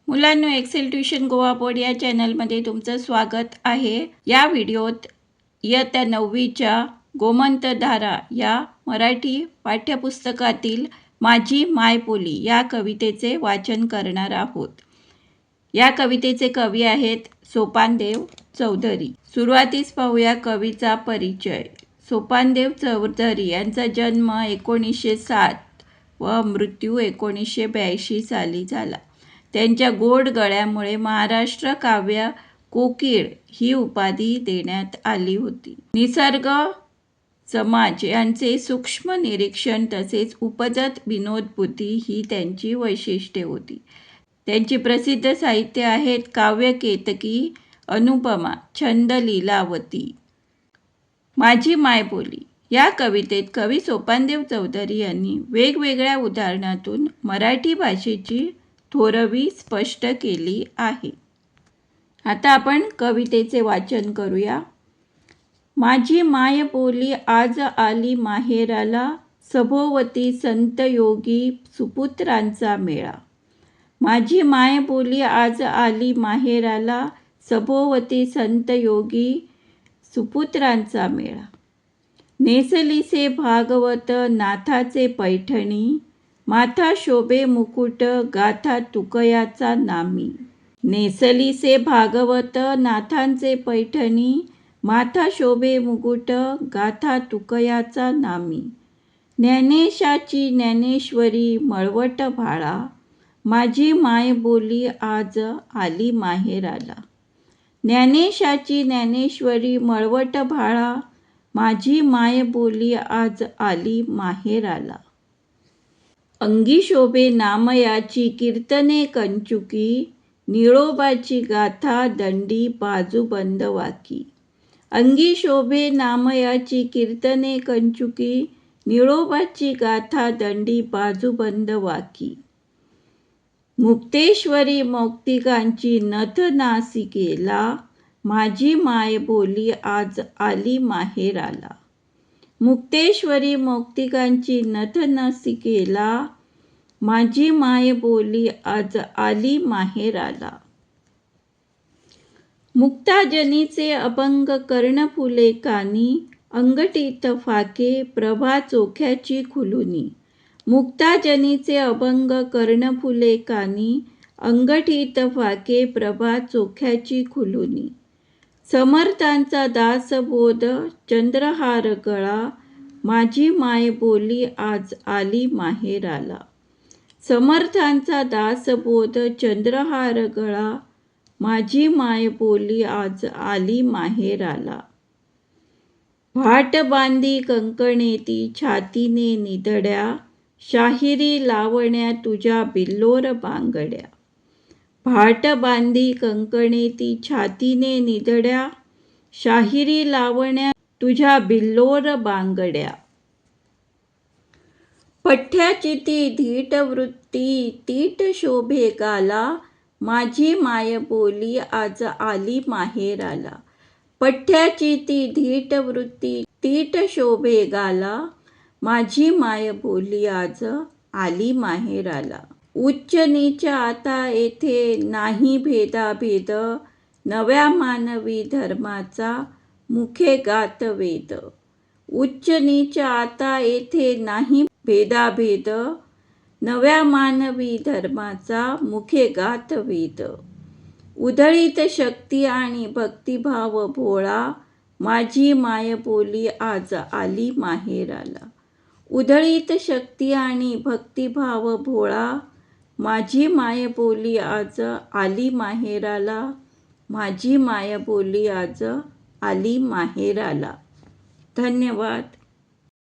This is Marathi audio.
मुलांनो, एक्सेल ट्युशन गोवा बोर्ड या चॅनलमध्ये तुमचं स्वागत आहे. या व्हिडिओत इयत्ता 9वीच्या गोमंतधारा या मराठी पाठ्यपुस्तकातील माझी मायबोली या कवितेचे वाचन करणार आहोत. या कवितेचे कवी आहेत सोपानदेव चौधरी. सुरुवातीस पाहूया कवीचा परिचय. सोपानदेव चौधरी यांचा जन्म 1907 व मृत्यू 1982 साली झाला. त्यांच्या गोड गळ्यामुळे महाराष्ट्र काव्य कोकिळ ही उपाधी देण्यात आली होती. निसर्ग, समाज यांचे सूक्ष्म निरीक्षण तसेच उपजत विनोदबुद्धी ही त्यांची वैशिष्ट्ये होती. त्यांची प्रसिद्ध साहित्य आहेत काव्यकेतकी, अनुपमा, छंद लीलावती. माझी मायबोली या कवितेत कवी सोपानदेव चौधरी यांनी वेगवेगळ्या उदाहरणातून मराठी भाषेची थोरवी स्पष्ट केली आहे. आता आपण कवितेचे वाचन करूया. माझी मायबोली आज आली माहेराला, सभोवती संत योगी सुपुत्रांचा मेळा. माझी मायबोली आज आली माहेराला, सभोवती संत योगी सुपुत्रांचा मेळा. नेसलीसे भागवत नाथाचे पैठणी, माथा शोभे मुकुट गाथा तुकयाचा नामी. नेसलीसे भागवत नाथांचे पैठणी, माथा शोभे मुकुट गाथा तुकयाचा नामी. ज्ञानेशाची ज्ञानेश्वरी मळवट भाळा, माझी मायबोली आज आली माहेराला. ज्ञानेशाची ज्ञानेश्वरी मळवट भाळा, माझी मायबोली आज आली माहेराला. अंगी शोभे नामयाची कीर्तने कंचुकी, निळोबाची गाथा दंडी बाजूबंद वाकी. अंगी शोभे नामयाची कीर्तने कंचुकी, निळोबाची गाथा दंडी बाजूबंद वाकी. मुक्तेश्वरी मौक्तिकांची नथ नासिकेला, माझी मायबोली आज आली माहेराला. मुक्तेश्वरी मौक्तिकांची नथ नासिकेला, माझी मायबोली आज आली माहेराला. मुक्ताजनीचे अभंग कर्णफुले कानी, अंगठीत फाके प्रभा चोख्याची खुलुनी. मुक्ताजनीचे अभंग कर्णफुले कानी, अंगठीत फाके प्रभा चोख्याची खुलुनी. समर्थांचा दासबोध चंद्रहार गळा, माझी मायबोली आज आली माहेराला. समर्थांचा दासबोध चंद्रहार गळा, माझी मायबोली आज आली माहेराला. भाट बांधी कंकणेती छातीने निधड्या, शाहिरी लावण्या तुझ्या बिल्लोर बांगड्या. भाट बांधी कंकणेती छातीने निधड्या, शाहिरी लावण्या तुझ्या बिल्लोर बांगड्या. पठ्याची ती धीट वृत्ती तीट शोभे गाला, माझी मायबोली आज आली माहेराला. पठ्याची ती धीट वृत्ती तीट शोभे गाला, माझी मायबोली आज आली माहेराला. उच्च नीच आता येथे नाही भेदाभेद, नव्या मानवी धर्माचा मुखे गात वेद. उच्च नीच आता येथे नाही भेदाभेद, नव्या मानवी धर्माचा मुखे गात वेद. उधळीत शक्ती आणि भक्तिभाव भोळा, माझी मायबोली आज आली माहेराला. उधळीत शक्ती आणि भक्तिभाव भोळा, माझी मायबोली आज आली माहेराला. माझी मायबोली आज आली माहेराला. धन्यवाद.